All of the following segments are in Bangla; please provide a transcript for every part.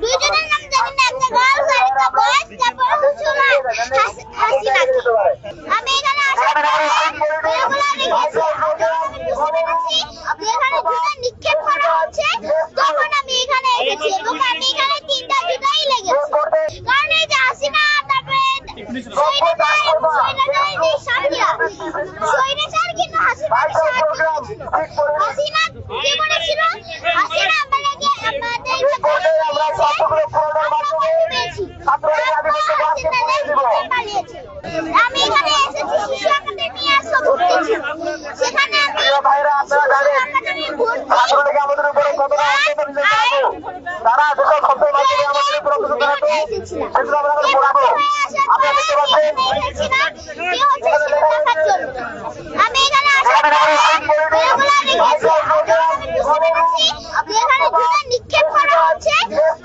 দুইজনের নাম জানি না, একটা গার্লস আর একটা বয়েজ, তারপর হচ্ছে হাসিনা। আমি এখানে আসার পরে এগুলো দেখেছি, আমি বুঝতে পেরেছি যে এখানে জুতা নিক্ষেপ করা হচ্ছে, তখন আমি এখানে এসেছি এবং আমি এখানে তিনটা জুতাই লেগেছে। কারণ এই যে হাসিনা, তারপরে সৈন্যদের যে সাথীরা, সৈন্যদের কিন্তু হাসিনা কি বলেছিল, হাসিনা আমাদেরকে আমি এখানে এসেছি শিশু একাডেমির সভাপতি, সেখানে আমি ভর্তি আমি এখানে আসার পরে এগুলো দেখেছি, আমি বুঝতে পেরেছি যে এখানে জুতা নিক্ষেপ করা হচ্ছে,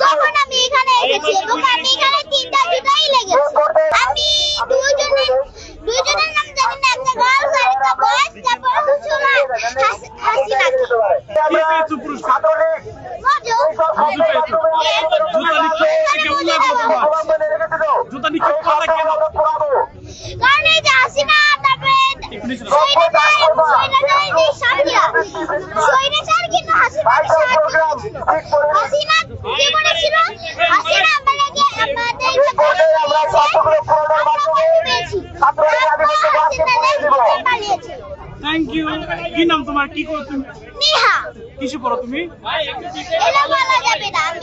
তখন আমি এখানে এসেছি এবং আমি এখানে তিনটা জুতাই লেগেছে। আমি দুইজনের নাম জানি না, একটা গার্লস আর একটা বয়েজ, তারপর হচ্ছে হাসিনা। কারণ এই যে হাসিনা, তারপরে সৈন্যদের যে সাথীরা, সৈন্যদের কিন্তু হাসিনা কি বলেছিল, হাসিনা আমাদেরকে পালিয়েছে। Thank you. কি নাম তোমার? কি করো তুমি? নিহা। কিসে পড়ো তুমি? এটা বলা যাবে না। আমি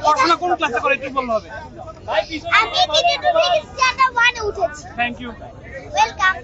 পড়াশোনা কোন ক্লাসে করে একটু বললে হবে। আমি কেজি 2 থেকে স্ট্যান্ডার্ড 1 এ উঠেছি। Thank you. ওয়েলকাম।